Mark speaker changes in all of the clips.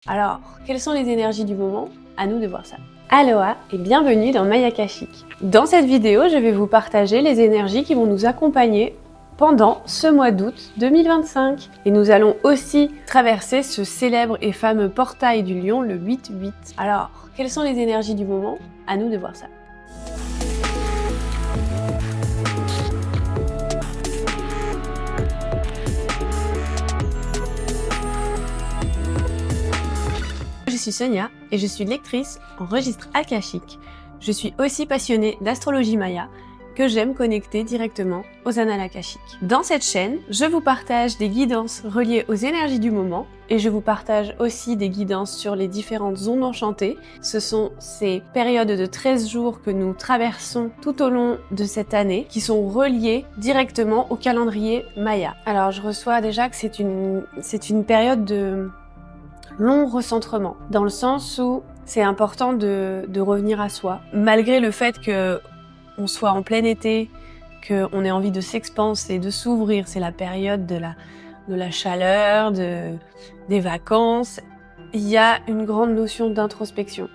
Speaker 1: Alors, quelles sont les énergies du moment? À nous de voir ça. Aloha et bienvenue dans Maya Akashique. Dans cette vidéo, je vais vous partager les énergies qui vont nous accompagner pendant ce mois d'août 2025. Et nous allons aussi traverser ce célèbre et fameux portail du lion, le 8-8. Alors, quelles sont les énergies du moment? À nous de voir ça. Je suis Sonia et je suis lectrice en registre akashique. Je suis aussi passionnée d'astrologie maya que j'aime connecter directement aux annales akashiques. Dans cette chaîne, je vous partage des guidances reliées aux énergies du moment et je vous partage aussi des guidances sur les différentes zones enchantées. Ce sont ces périodes de 13 jours que nous traversons tout au long de cette année qui sont reliées directement au calendrier maya. Alors je reçois déjà que c'est une période de long recentrement, dans le sens où c'est important de revenir à soi. Malgré le fait qu'on soit en plein été, qu'on ait envie de s'expanser, de s'ouvrir, c'est la période de la chaleur, des vacances, il y a une grande notion d'introspection.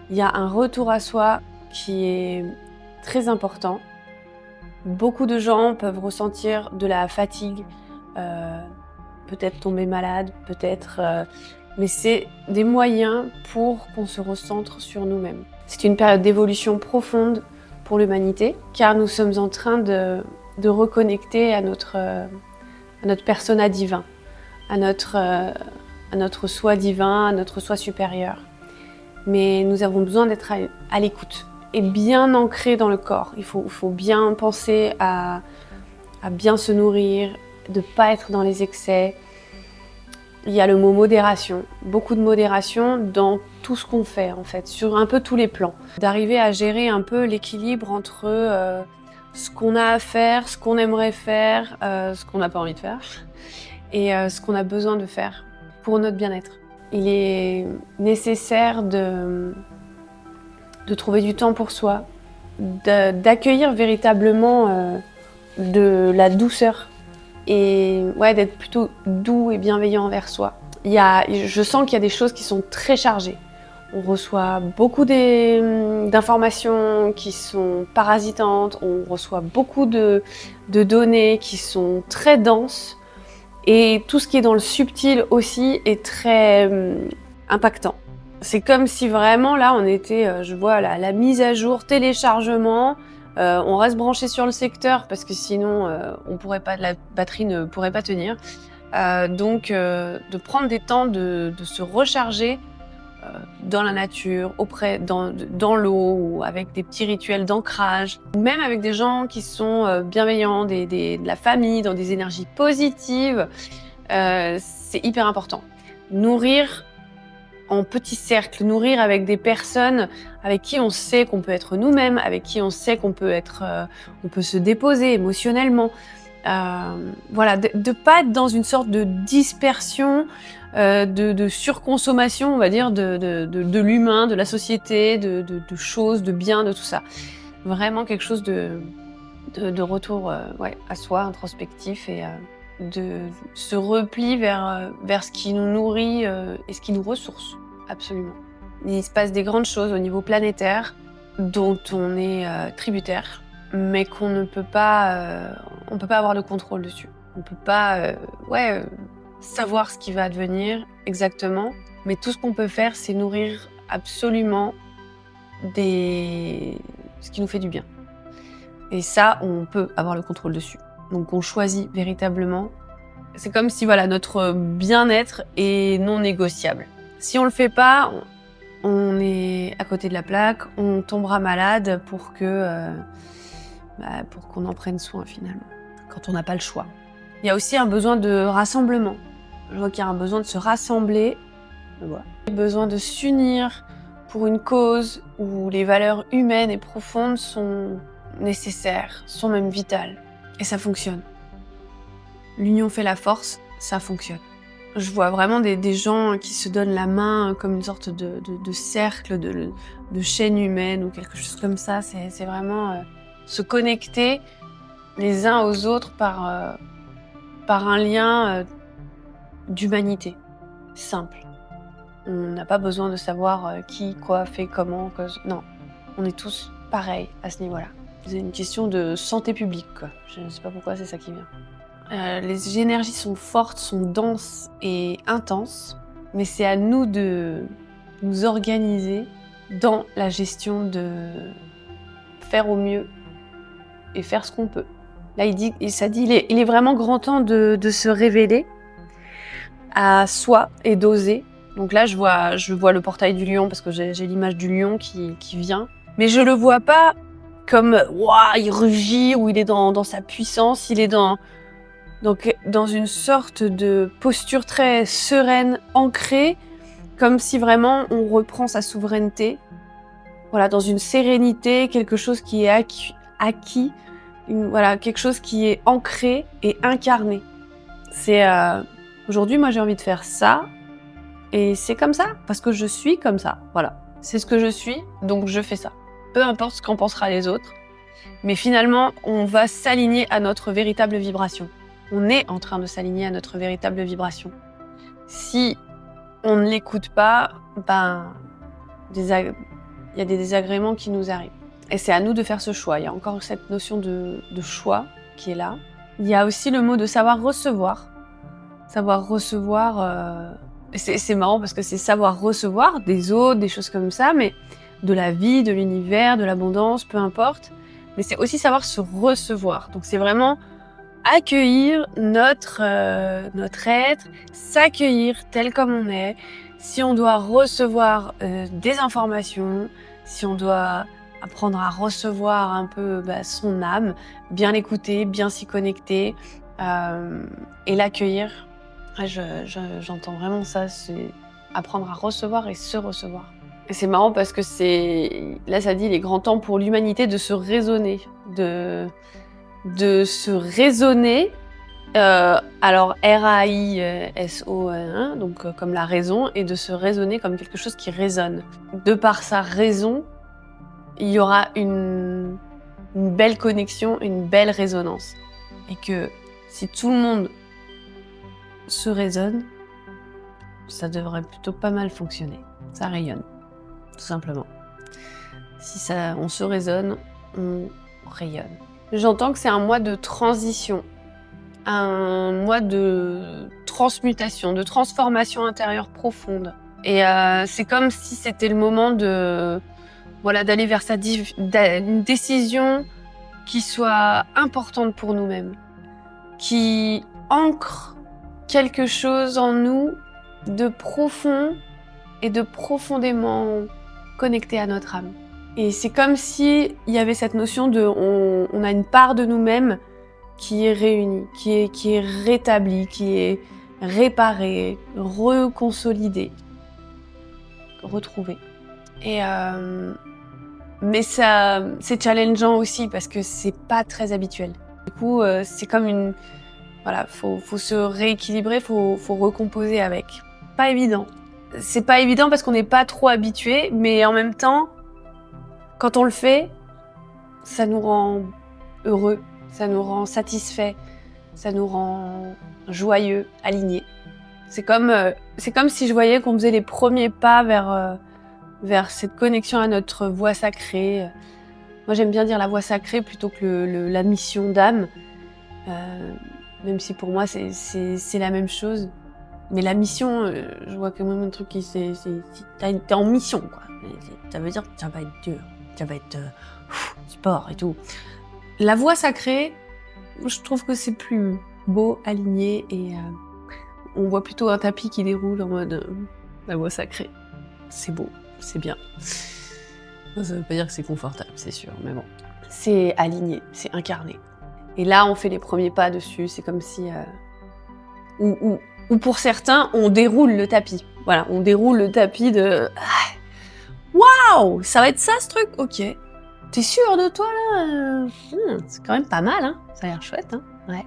Speaker 1: Il y a un retour à soi qui est très important. Beaucoup de gens peuvent ressentir de la fatigue, peut-être tomber malade, peut-être... mais c'est des moyens pour qu'on se recentre sur nous-mêmes. C'est une période d'évolution profonde pour l'humanité, car nous sommes en train de reconnecter à notre persona divin, à notre soi divin, à notre soi supérieur. Mais nous avons besoin d'être à l'écoute et bien ancré dans le corps. Il faut bien penser à bien se nourrir, de ne pas être dans les excès. Il y a le mot modération, beaucoup de modération dans tout ce qu'on fait en fait, sur un peu tous les plans. D'arriver à gérer un peu l'équilibre entre ce qu'on a à faire, ce qu'on aimerait faire, ce qu'on n'a pas envie de faire, et ce qu'on a besoin de faire pour notre bien-être. Il est nécessaire de trouver du temps pour soi, d'accueillir véritablement de la douceur. Et ouais, d'être plutôt doux et bienveillant envers soi. Je sens qu'il y a des choses qui sont très chargées. On reçoit beaucoup d'informations qui sont parasitantes, on reçoit beaucoup de données qui sont très denses, et tout ce qui est dans le subtil aussi est très impactant. C'est comme si vraiment là on était, je vois la mise à jour, téléchargement, on reste branché sur le secteur parce que sinon la batterie ne pourrait pas tenir. Donc de prendre des temps de se recharger dans la nature, dans l'eau, ou avec des petits rituels d'ancrage, ou même avec des gens qui sont bienveillants, de la famille, dans des énergies positives. C'est hyper important. Nourrir en petits cercles, nourrir avec des personnes avec qui on sait qu'on peut être nous-mêmes, avec qui on sait qu'on peut se déposer émotionnellement. Voilà, de pas être dans une sorte de dispersion, de surconsommation, on va dire, de l'humain, de la société, de choses, de biens, de tout ça. Vraiment quelque chose de retour à soi, introspectif, et de se repli vers ce qui nous nourrit et ce qui nous ressource, absolument. Il se passe des grandes choses au niveau planétaire dont on est tributaire, mais qu'on ne peut pas, on peut pas avoir le contrôle dessus. On peut pas savoir ce qui va advenir exactement, mais tout ce qu'on peut faire, c'est nourrir absolument ce qui nous fait du bien. Et ça, on peut avoir le contrôle dessus. Donc on choisit véritablement. C'est comme si notre bien-être est non négociable. Si on le fait pas, on est à côté de la plaque, on tombera malade pour qu'on en prenne soin finalement, quand on n'a pas le choix. Il y a aussi un besoin de rassemblement. Je vois qu'il y a un besoin de se rassembler, besoin de s'unir pour une cause où les valeurs humaines et profondes sont nécessaires, sont même vitales. Et ça fonctionne. L'union fait la force, ça fonctionne. Je vois vraiment des gens qui se donnent la main comme une sorte de cercle, de chaîne humaine ou quelque chose comme ça. C'est vraiment se connecter les uns aux autres par un lien d'humanité, simple. On n'a pas besoin de savoir qui, quoi, fait, comment. Non, on est tous pareils à ce niveau-là. C'est une question de santé publique, quoi. Je ne sais pas pourquoi c'est ça qui vient. Les énergies sont fortes, sont denses et intenses, mais c'est à nous de nous organiser dans la gestion de faire au mieux et faire ce qu'on peut. Là, il est vraiment grand temps de se révéler à soi et d'oser. Donc là, je vois le portail du lion parce que j'ai l'image du lion qui vient. Mais je le vois pas comme waouh, il rugit ou il est dans sa puissance. Il est dans une sorte de posture très sereine, ancrée, comme si vraiment on reprend sa souveraineté. Voilà, dans une sérénité, quelque chose qui est acquis, quelque chose qui est ancré et incarné. Aujourd'hui, moi, j'ai envie de faire ça. Et c'est comme ça, parce que je suis comme ça, voilà. C'est ce que je suis, donc je fais ça. Peu importe ce qu'en pensera les autres, mais finalement, on va s'aligner à notre véritable vibration. On est en train de s'aligner à notre véritable vibration. Si on ne l'écoute pas, il y a des désagréments qui nous arrivent. Et c'est à nous de faire ce choix. Il y a encore cette notion de choix qui est là. Il y a aussi le mot de savoir recevoir. Savoir recevoir... C'est marrant parce que c'est savoir recevoir des autres, des choses comme ça, mais de la vie, de l'univers, de l'abondance, peu importe. Mais c'est aussi savoir se recevoir. Donc c'est vraiment accueillir notre être, s'accueillir tel comme on est. Si on doit recevoir des informations, si on doit apprendre à recevoir un peu son âme, bien l'écouter, bien s'y connecter et l'accueillir. J'entends vraiment ça, c'est apprendre à recevoir et se recevoir. Et c'est marrant parce que là ça dit, il est grand temps pour l'humanité de se raisonner, de se raisonner, alors R-A-I-S-O, donc comme la raison, et de se raisonner comme quelque chose qui résonne. De par sa raison, il y aura une belle connexion, une belle résonance. Et que si tout le monde se résonne, ça devrait plutôt pas mal fonctionner. Ça rayonne, tout simplement. Si on se résonne, on rayonne. J'entends que c'est un mois de transition, un mois de transmutation, de transformation intérieure profonde. Et c'est comme si c'était le moment d'aller vers une décision qui soit importante pour nous-mêmes, qui ancre quelque chose en nous de profond et de profondément connecté à notre âme. Et c'est comme si il y avait cette notion on a une part de nous-mêmes qui est réunie, qui est rétablie, qui est réparée, reconsolidée, retrouvée. Et mais ça, c'est challengeant aussi parce que c'est pas très habituel. Du coup, c'est comme faut se rééquilibrer, faut recomposer avec. Pas évident. C'est pas évident parce qu'on n'est pas trop habitué, mais en même temps, quand on le fait, ça nous rend heureux, ça nous rend satisfait, ça nous rend joyeux, alignés. C'est comme si je voyais qu'on faisait les premiers pas vers cette connexion à notre voix sacrée. Moi, j'aime bien dire la voix sacrée plutôt que la mission d'âme. Même si pour moi c'est la même chose, mais la mission, je vois quand même un truc qui t'es en mission quoi. Ça veut dire que ça va être dur, ça va être sport et tout. La voie sacrée, je trouve que c'est plus beau, aligné et on voit plutôt un tapis qui déroule en mode la voie sacrée. C'est beau, c'est bien. Ça veut pas dire que c'est confortable, c'est sûr, mais bon. C'est aligné, c'est incarné. Et là, on fait les premiers pas dessus. C'est comme si... ou pour certains, on déroule le tapis. Voilà, on déroule le tapis de... Waouh, ça va être ça, ce truc? Ok. T'es sûr de toi, là? C'est quand même pas mal, hein? Ça a l'air chouette, hein? Ouais.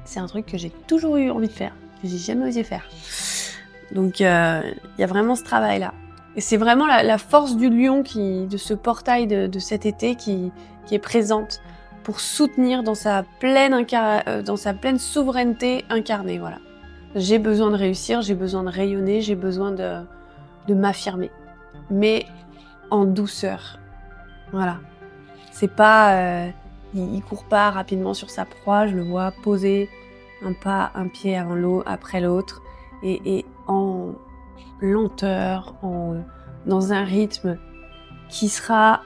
Speaker 1: C'est un truc que j'ai toujours eu envie de faire, que j'ai jamais osé faire. Donc, il y a vraiment ce travail-là. Et c'est vraiment la force du lion, de ce portail de cet été qui est présente pour soutenir dans sa pleine souveraineté incarnée, voilà. J'ai besoin de réussir, j'ai besoin de rayonner, j'ai besoin de m'affirmer. Mais en douceur. Voilà. C'est pas... il court pas rapidement sur sa proie, je le vois poser un pas, un pied après l'autre, et en lenteur, dans un rythme qui sera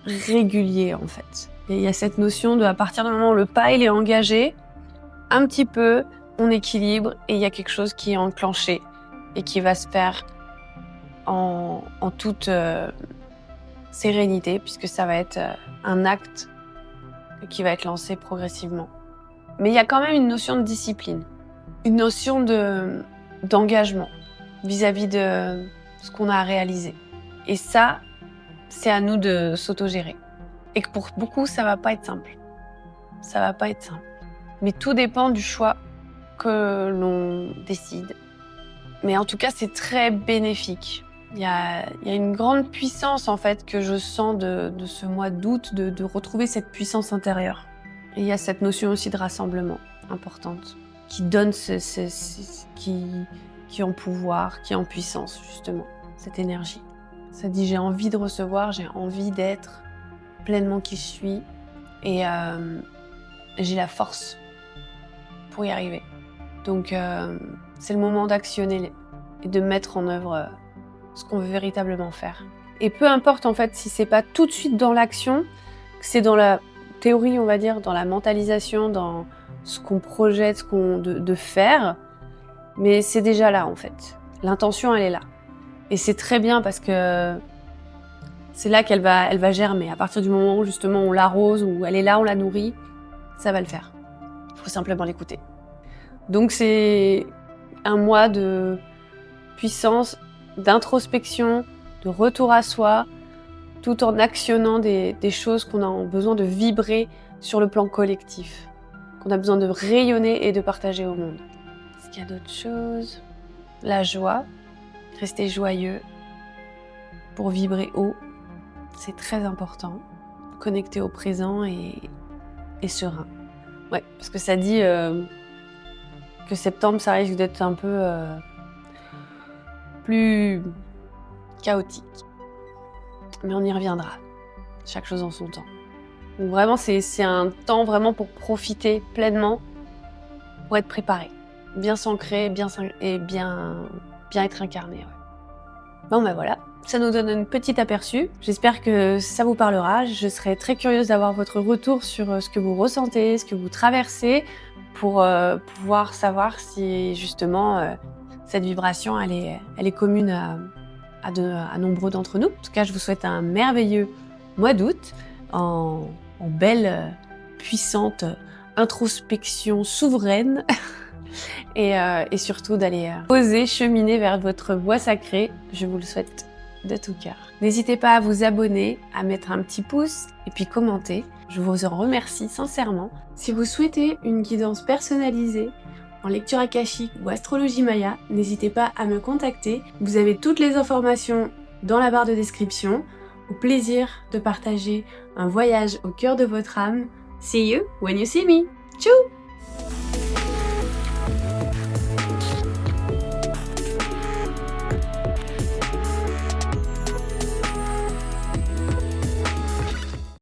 Speaker 1: régulier en fait. Et il y a cette notion de, à partir du moment où le pas il est engagé, un petit peu, on équilibre et il y a quelque chose qui est enclenché et qui va se faire en toute sérénité, puisque ça va être un acte qui va être lancé progressivement. Mais il y a quand même une notion de discipline, une notion d'engagement vis-à-vis de ce qu'on a à réaliser. Et ça, c'est à nous de s'autogérer. Et que pour beaucoup, ça va pas être simple. Ça va pas être simple. Mais tout dépend du choix que l'on décide. Mais en tout cas, c'est très bénéfique. Il y a une grande puissance en fait que je sens de ce mois d'août, de retrouver cette puissance intérieure. Et il y a cette notion aussi de rassemblement importante, qui donne qui est en pouvoir, qui est en puissance justement, cette énergie. Ça dit j'ai envie de recevoir, j'ai envie d'être pleinement qui je suis et j'ai la force pour y arriver. Donc c'est le moment d'actionner et de mettre en œuvre ce qu'on veut véritablement faire. Et peu importe en fait si c'est pas tout de suite dans l'action, que c'est dans la théorie on va dire, dans la mentalisation, dans ce qu'on projette, de faire, mais c'est déjà là en fait. L'intention elle est là. Et c'est très bien parce que c'est là qu'elle va germer. À partir du moment où justement on l'arrose, où elle est là, on la nourrit, ça va le faire. Il faut simplement l'écouter. Donc c'est un mois de puissance, d'introspection, de retour à soi, tout en actionnant des choses qu'on a besoin de vibrer sur le plan collectif, qu'on a besoin de rayonner et de partager au monde. Est-ce qu'il y a d'autres choses? La joie, rester joyeux pour vibrer haut, c'est très important. Connecter au présent et serein. Ouais, parce que ça dit que septembre, ça risque d'être un peu plus chaotique. Mais on y reviendra. Chaque chose en son temps. Donc vraiment, c'est un temps vraiment pour profiter pleinement, pour être préparé. Bien s'ancrer, bien être incarné. Ouais. Bon ben voilà, ça nous donne un petit aperçu. J'espère que ça vous parlera. Je serais très curieuse d'avoir votre retour sur ce que vous ressentez, ce que vous traversez, pour pouvoir savoir si justement cette vibration elle est commune à nombreux d'entre nous. En tout cas, je vous souhaite un merveilleux mois d'août en belle, puissante introspection souveraine et surtout d'aller oser cheminer vers votre voie sacrée. Je vous le souhaite de tout cœur. N'hésitez pas à vous abonner, à mettre un petit pouce et puis commenter. Je vous en remercie sincèrement. Si vous souhaitez une guidance personnalisée en lecture akashique ou astrologie maya, n'hésitez pas à me contacter. Vous avez toutes les informations dans la barre de description. Au plaisir de partager un voyage au cœur de votre âme. See you when you see me. Tchou!